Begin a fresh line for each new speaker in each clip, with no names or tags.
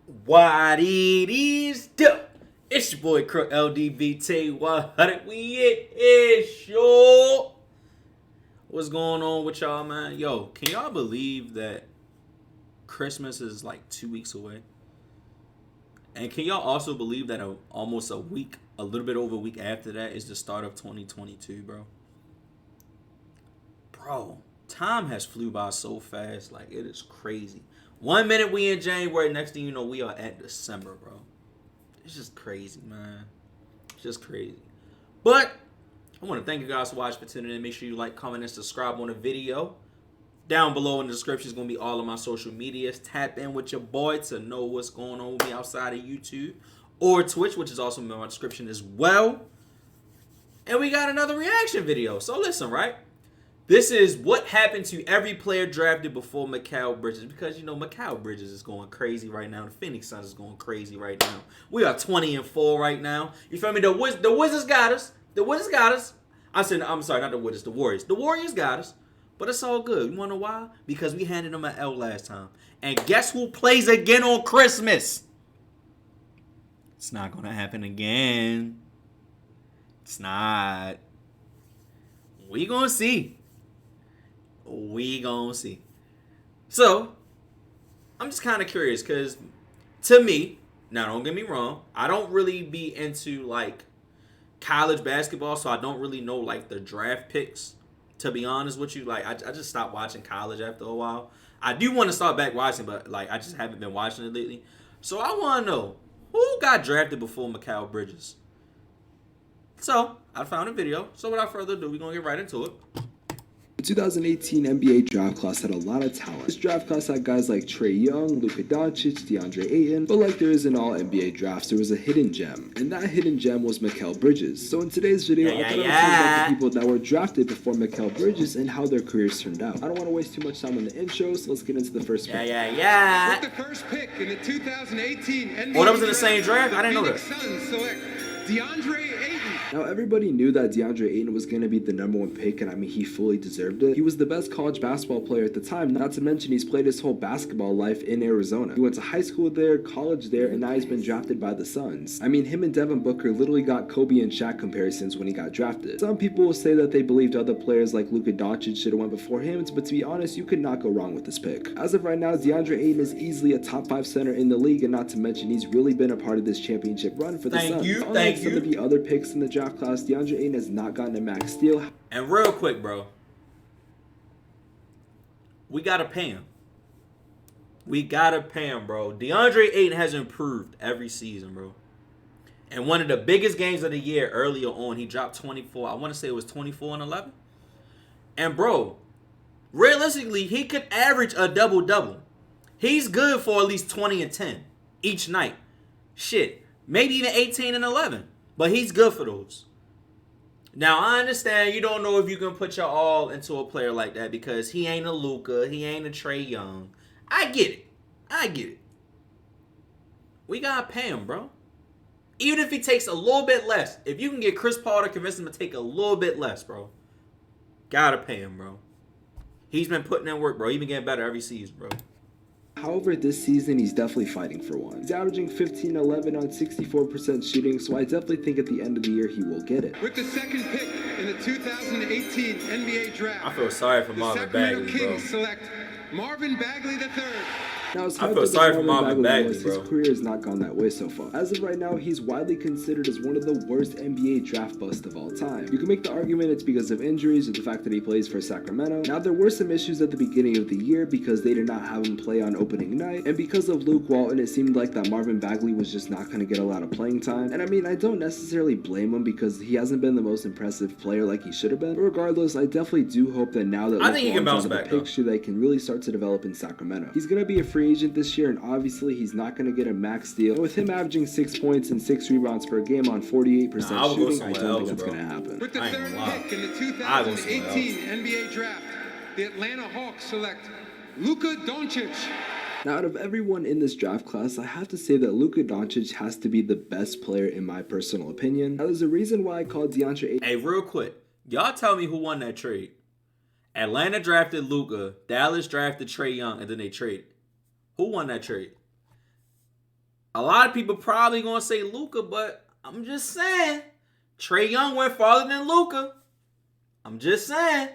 What it is, duh. It's your boy Crook LDVT. What we it is, sure. What's going on with y'all, man? Yo, can y'all believe that Christmas is like 2 weeks away? And can y'all also believe that almost a week, a little bit over a week after that is the start of 2022, bro? Bro, time has flew by so fast. Like, it is crazy. 1 minute we in January, next thing you know, we are at December, bro. It's just crazy, man. It's just crazy. But I want to thank you guys for watching, for tuning in. Make sure you like, comment, and subscribe on the video. Down below in the description is going to be all of my social medias. Tap in with your boy to know what's going on with me outside of YouTube or Twitch, which is also in my description as well. And we got another reaction video. So listen, right? This is what happened to every player drafted before Mikal Bridges. Because, you know, Mikal Bridges is going crazy right now. The Phoenix Suns is going crazy right now. We are 20-4 right now. You feel me? The Wizards got us. The Wizards got us. I'm sorry, not the Wizards. The Warriors. The Warriors got us. But it's all good. You want to know why? Because we handed them an L last time. And guess who plays again on Christmas? It's not going to happen again. It's not. We going to see. We gonna see. So, I'm just kind of curious because to me, now don't get me wrong, I don't really be into like college basketball, so I don't really know like the draft picks. To be honest with you, like I just stopped watching college after a while. I do want to start back watching, but like I just haven't been watching it lately. So I want to know who got drafted before Mikal Bridges. So I found a video. So without further ado, we're gonna get right into it.
The 2018 NBA draft class had a lot of talent. This draft class had guys like Trae Young, Luka Doncic, Deandre Ayton, but like there is in all NBA drafts, there was a hidden gem. And that hidden gem was Mikal Bridges. So in today's video, I thought I would talk about the people that were drafted before Mikal Bridges and how their careers turned out. I don't want to waste too much time on the intro, so let's get into the first pick.
With the first pick in the 2018 NBA
that was in the same draft? I didn't know that.
Suns select Deandre Ayton.
Now, everybody knew that Deandre Ayton was going to be the #1 pick, and I mean, he fully deserved it. He was the best college basketball player at the time, not to mention he's played his whole basketball life in Arizona. He went to high school there, college there, and now he's been drafted by the Suns. I mean, him and Devin Booker literally got Kobe and Shaq comparisons when he got drafted. Some people will say that they believed other players like Luka Doncic should have went before him, but to be honest, you could not go wrong with this pick. As of right now, Deandre Ayton is easily a top 5 center in the league, and not to mention he's really been a part of this championship run for the Suns. Unlike some of the other picks in the draft class, Deandre Ayton has not gotten a max deal.
And real quick, bro, we gotta pay him. We gotta pay him, bro. Deandre Ayton has improved every season, bro. And one of the biggest games of the year earlier on, he dropped 24. I want to say it was 24 and 11. And bro, realistically, he could average a double-double. He's good for at least 20 and 10 each night. Shit, maybe even 18 and 11. But he's good for those. Now, I understand you don't know if you can put your all into a player like that because he ain't a Luka, he ain't a Trae Young. I get it. I get it. We gotta pay him, bro. Even if he takes a little bit less. If you can get Chris Paul to convince him to take a little bit less, bro. Gotta pay him, bro. He's been putting in work, bro. He's been getting better every season, bro.
However, this season, he's definitely fighting for one. He's averaging 15-11 on 64% shooting, so I definitely think at the end of the year, he will get it.
With the second pick in the 2018 NBA draft,
I feel sorry for Marvin Bagley,
the Sacramento
bro.
Kings select Marvin Bagley III.
Now, as
I feel sorry for Marvin Bagley,
his
bro.
career has not gone that way so far. As of right now, he's widely considered as one of the worst NBA draft busts of all time. You can make the argument it's because of injuries or the fact that he plays for Sacramento. Now, there were some issues at the beginning of the year because they did not have him play on opening night, and because of Luke Walton, it seemed like that Marvin Bagley was just not going to get a lot of playing time. And I mean, I don't necessarily blame him because he hasn't been the most impressive player like he should have been. But regardless, I definitely do hope that now that
I think he can bounce back,
the picture, they can really start to develop in Sacramento. He's going to be a free agent this year, and obviously he's not going to get a max deal. And with him averaging 6 points and 6 rebounds per game on 48% shooting, I don't think that's going to happen.
With the third pick in the 2018 NBA draft, the Atlanta Hawks select Luka Doncic.
Now, out of everyone in this draft class, I have to say that Luka Doncic has to be the best player in my personal opinion. Now, there's a reason why I called Deandre Ayton.
Hey, real quick, y'all tell me who won that trade. Atlanta drafted Luka, Dallas drafted Trae Young, and then they traded. Who won that trade? A lot of people probably gonna say Luka, but I'm just saying, Trae Young went farther than Luka. I'm just saying.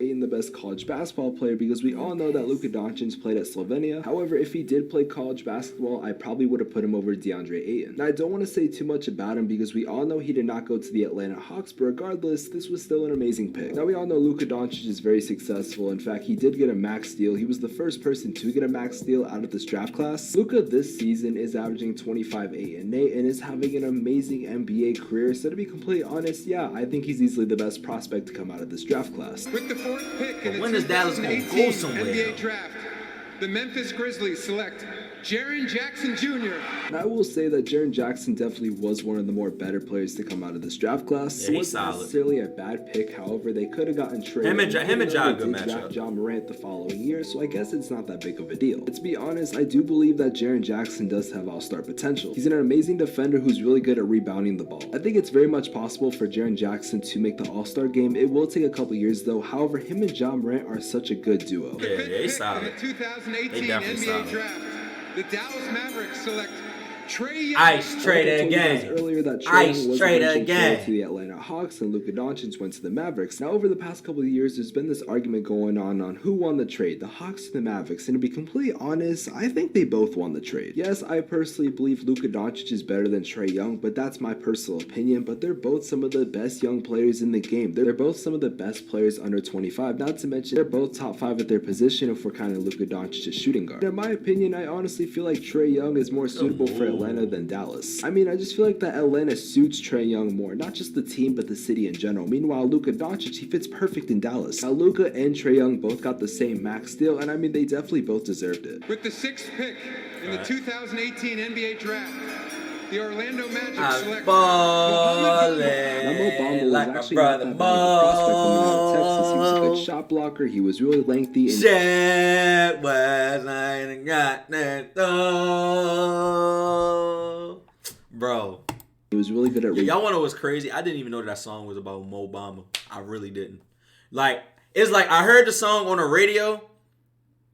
Ayton the best college basketball player because we all know that Luka Doncic played at Slovenia. However, if he did play college basketball, I probably would have put him over Deandre Ayton. Now, I don't want to say too much about him because we all know he did not go to the Atlanta Hawks, but regardless, this was still an amazing pick. Now, we all know Luka Doncic is very successful. In fact, he did get a max deal. He was the first person to get a max deal out of this draft class. Luka this season is averaging 25, 8, and 8 and is having an amazing NBA career. So to be completely honest, yeah, I think he's easily the best prospect to come out of this draft class.
With the fourth pick in the
When is Dallas gonna go
2018
somewhere,
NBA
though?
draft, the Memphis Grizzlies select Jaren Jackson Jr.
And I will say that Jaren Jackson definitely was one of the more better players to come out of this draft class.
Yeah,
So
he's
it's not
solid.
necessarily a bad pick. However, they could have gotten Trae.
Him and Ja
They
a good
did draft
matchup.
Ja Morant the following year, so I guess it's not that big of a deal. Let's be honest, I do believe that Jaren Jackson does have all-star potential. He's an amazing defender who's really good at rebounding the ball. I think it's very much possible for Jaren Jackson to make the all-star game. It will take a couple years though. However, him and Ja Morant are such a good duo.
Yeah, he's solid.
In the 2018
They definitely
NBA
solid.
draft, the Dallas Mavericks select Trae Young.
Ice trade
I told you guys
again.
earlier that Trae
Ice
Young was
trade
eventually traded
again.
to the Atlanta Hawks and Luka Doncic went to the Mavericks. Now, over the past couple of years, there's been this argument going on who won the trade, the Hawks or the Mavericks. And to be completely honest, I think they both won the trade. Yes, I personally believe Luka Doncic is better than Trae Young, but that's my personal opinion. But they're both some of the best young players in the game. They're both some of the best players under 25. Not to mention, they're both top 5 at their position if we're kind of Luka Doncic's shooting guard. In my opinion, I honestly feel like Trae Young is more suitable for Atlanta than Dallas. I mean, I just feel like that Atlanta suits Trae Young more, not just the team, but the city in general. Meanwhile, Luka Doncic, he fits perfect in Dallas. Now, Luka and Trae Young both got the same max deal, and I mean, they definitely both deserved it.
With the 6th pick in the 2018 NBA draft, the Orlando Magic select
Ballin'.
Now, Mo Bamba was
Like my
actually not
brother
that bad of a prospect coming out of Texas. He was a
Mo.
good shot blocker. He was really lengthy. And
Shit was like got that though. Bro.
he was really good at
Y'all wanna know what's crazy? I didn't even know that song was about Mo Bamba. I really didn't. Like, it's like I heard the song on the radio,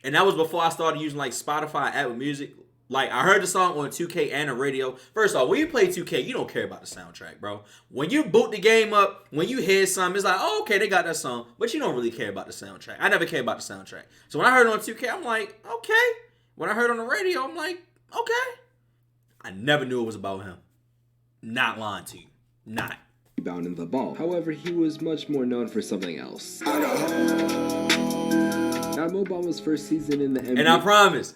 and that was before I started using like Spotify, Apple Music. Like, I heard the song on 2K and the radio. First off, when you play 2K, you don't care about the soundtrack, bro. When you boot the game up, when you hear something, it's like, oh, okay, they got that song. But you don't really care about the soundtrack. I never cared about the soundtrack. So when I heard it on 2K, I'm like, okay. When I heard it on the radio, I'm like, okay. I never knew it was about him. Not lying to you. Not.
rebounding the ball. However, he was much more known for something else. Now, Mo Bamba's first season in the NBA.
And I promise,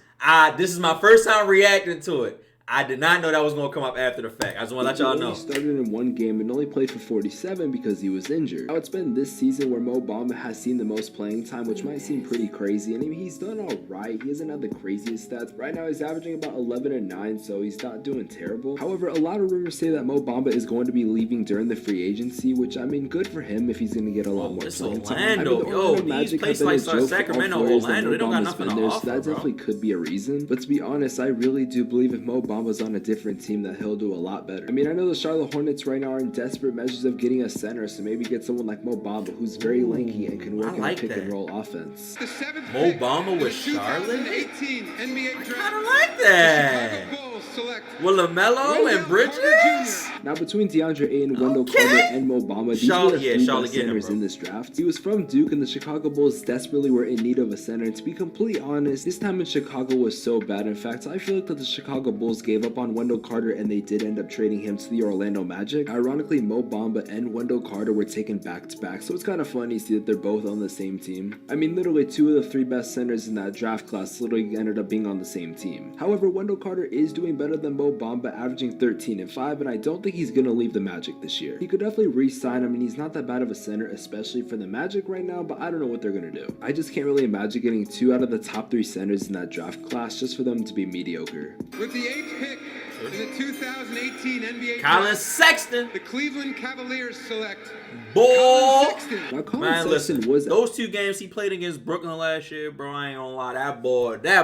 this is my first time reacting to it. I did not know that was going to come up after the fact. I just want to let y'all know.
He started in one game and only played for 47 because he was injured. Now, it's been this season where Mo Bamba has seen the most playing time, which might seem pretty crazy. And I mean, he's done all right. He hasn't had the craziest stats. Right now, he's averaging about 11 and 9, so he's not doing terrible. However, a lot of rumors say that Mo Bamba is going to be leaving during the free agency, which, I mean, good for him if he's going to get a lot more
It's
playing time.
Orlando.
I mean, the
Yo,
Orlando
these
Magic
places
have been
like
a joke for
Sacramento,
all players that
Orlando,
Mo
they don't got
Bamba's
nothing
been
to
there, so
offer,
that
bro.
definitely could be a reason. But to be honest, I really do believe if Mo Bamba's on a different team that he'll do a lot better. I mean, I know the Charlotte Hornets right now are in desperate measures of getting a center, so maybe get someone like Mo Bamba, who's very lanky and can work in
like
a pick
that.
and roll offense.
The 7th
Mo
pick
Bamba
in the
with Charlotte?
2018 NBA draft.
I don't like
The
that.
Chicago Bulls select
With LaMelo
Wendell
and Bridges?
Carter Jr.
Now, between Deandre Ayton, Wendell
Okay.
Carter, and Mo Bamba, these
Charlotte-
were the
yeah,
three
Charlotte
best
getting him,
centers
bro.
in this draft. He was from Duke, and the Chicago Bulls desperately were in need of a center. And to be completely honest, his time in Chicago was so bad. In fact, I feel like that the Chicago Bulls gave up on Wendell Carter, and they did end up trading him to the Orlando Magic. Ironically, Mo Bamba and Wendell Carter were taken back-to-back, so it's kind of funny to see that they're both on the same team. I mean, literally 2 of the 3 best centers in that draft class literally ended up being on the same team. However, Wendell Carter is doing better than Mo Bamba, averaging 13 and 5, and I don't think he's going to leave the Magic this year. He could definitely re-sign him, and he's not that bad of a center, especially for the Magic right now, but I don't know what they're going to do. I just can't really imagine getting 2 out of the top 3 centers in that draft class just for them to be mediocre.
With the 8th pick in the 2018 NBA
Colin
draft,
Sexton.
the Cleveland Cavaliers select
Boy.
Colin Sexton.
Now, Colin
Man,
Sexton
listen,
was
those 2 games he played against Brooklyn last year, bro, I ain't gonna lie, that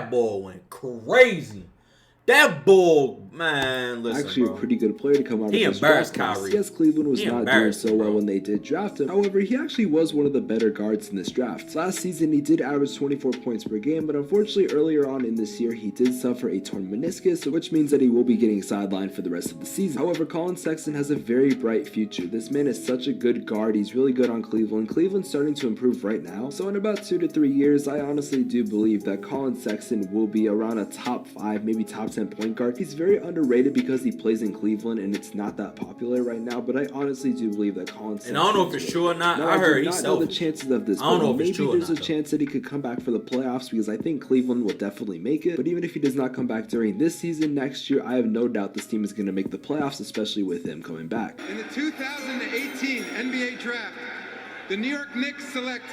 boy went crazy. That bull, man, listen,
Actually,
bro.
a pretty good player to come out
He
of this
embarrassed
draft class.
Kyrie.
Yes, Cleveland was
He
not doing
embarrassed
so
him,
well
bro.
when they did draft him. However, he actually was one of the better guards in this draft. Last season, he did average 24 points per game, but unfortunately, earlier on in this year, he did suffer a torn meniscus, which means that he will be getting sidelined for the rest of the season. However, Colin Sexton has a very bright future. This man is such a good guard. He's really good on Cleveland. Cleveland's starting to improve right now. So in about 2 to 3 years, I honestly do believe that Colin Sexton will be around a top 5, maybe top 10 point guard. He's very underrated because he plays in Cleveland and it's not that popular right now, but I honestly do believe that Colin Sexton.
And I don't know if it's true or not.
Now,
I heard
do
he's
not know the
selfish.
chances of this,
I don't
but
know if
maybe
it's true or
there's
not,
a
though.
chance that he could come back for the playoffs because I think Cleveland will definitely make it. But even if he does not come back during this season, next year, I have no doubt this team is going to make the playoffs, especially with him coming back.
In the 2018 NBA Draft, the New York Knicks select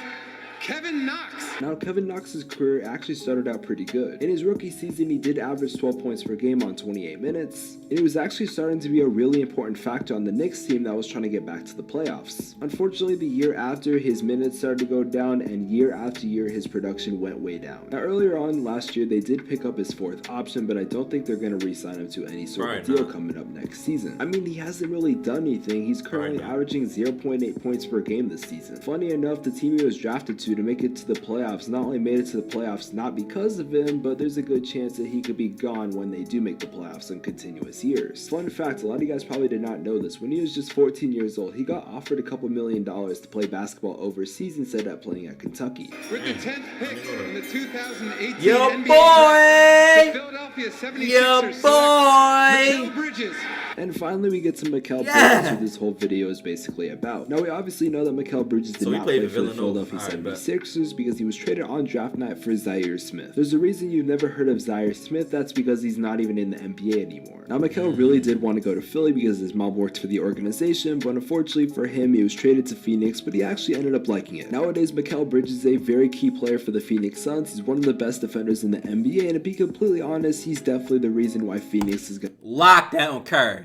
Kevin Knox.
Now, Kevin Knox's career actually started out pretty good. In his rookie season, he did average 12 points per game on 28 minutes, and he was actually starting to be a really important factor on the Knicks team that was trying to get back to the playoffs. Unfortunately, the year after, his minutes started to go down, and year after year, his production went way down. Now, earlier on last year, they did pick up his 4th option, but I don't think they're going to re-sign him to any sort of deal coming up next season. I mean, he hasn't really done anything. He's currently averaging 0.8 points per game this season. Funny enough, the team he was drafted to make it to the playoffs not only made it to the playoffs not because of him, but there's a good chance that he could be gone when they do make the playoffs in continuous years. Fun fact, a lot of you guys probably did not know this. When he was just 14 years old, he got offered a couple $1 million to play basketball overseas instead of playing at Kentucky.
With the 10th pick in the 2018
Yo,
NBA Draft, the
boy!
Philadelphia 76ers
Yo,
select
boy!
Mikal Bridges.
And finally, we get to Mikal Bridges, who this whole video is basically about. Now, we obviously know that Mikal Bridges did not play for the Philadelphia 76ers because he was traded on draft night for Zaire Smith. There's a reason you've never heard of Zaire Smith. That's because he's not even in the NBA anymore. Now, Mikal really did want to go to Philly because his mom worked for the organization, but unfortunately for him, he was traded to Phoenix, but he actually ended up liking it. Nowadays, Mikal Bridges is a very key player for the Phoenix Suns. He's one of the best defenders in the NBA, and to be completely honest, he's definitely the reason why Phoenix is going to
lock down Curry.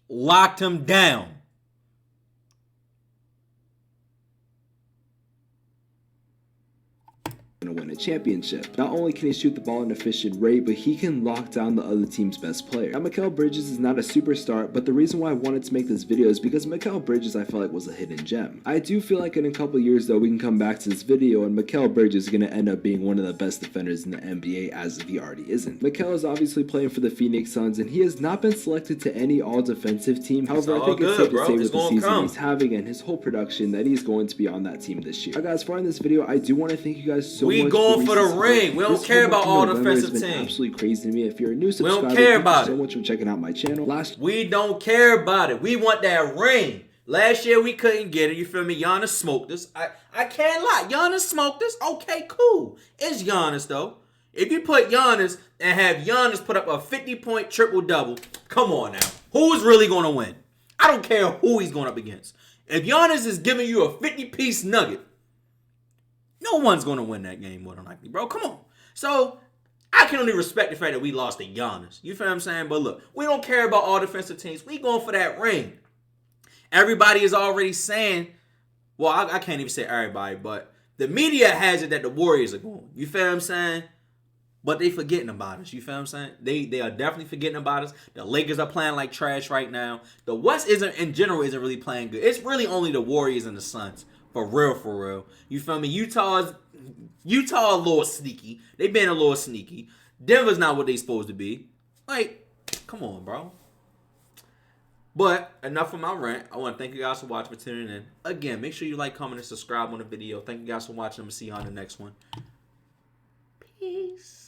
Locked him down.
to win a championship. Not only can he shoot the ball at an efficient rate, but he can lock down the other team's best player. Now, Mikal Bridges is not a superstar, but the reason why I wanted to make this video is because Mikal Bridges I felt like was a hidden gem. I do feel like in a couple years though, we can come back to this video and Mikal Bridges is going to end up being one of the best defenders in the NBA as if he already isn't. Mikal is obviously playing for the Phoenix Suns and he has not been selected to any all-defensive team. However, I think it's safe to say with the season he's having and his whole production that he's going to be on that team this year. Now guys, for in this video, I do want to thank you guys so much.
We going for the ring. We don't care about all defensive teams.
Absolutely crazy to me. If you're a new subscriber,
we don't care about
thank you so much for checking out my channel.
We don't care about it. We want that ring. Last year we couldn't get it. You feel me? Giannis smoked us. I can't lie. Giannis smoked us. Okay, cool. It's Giannis though. If you put Giannis and have Giannis put up a 50-point triple-double, come on now. Who's really going to win? I don't care who he's going up against. If Giannis is giving you a 50-piece nugget, no one's going to win that game more than likely, bro. Come on. So, I can only respect the fact that we lost to Giannis. You feel what I'm saying? But look, we don't care about all defensive teams. We going for that ring. Everybody is already saying, well, I can't even say everybody, but the media has it that the Warriors are going. You feel what I'm saying? But they forgetting about us. You feel what I'm saying? They are definitely forgetting about us. The Lakers are playing like trash right now. The West in general isn't really playing good. It's really only the Warriors and the Suns. For real. You feel me? Utah a little sneaky. They been a little sneaky. Denver's not what they supposed to be. Like, come on, bro. But enough of my rant. I want to thank you guys for watching, for tuning in. Again, make sure you like, comment, and subscribe on the video. Thank you guys for watching. I'm going to see you on the next one. Peace.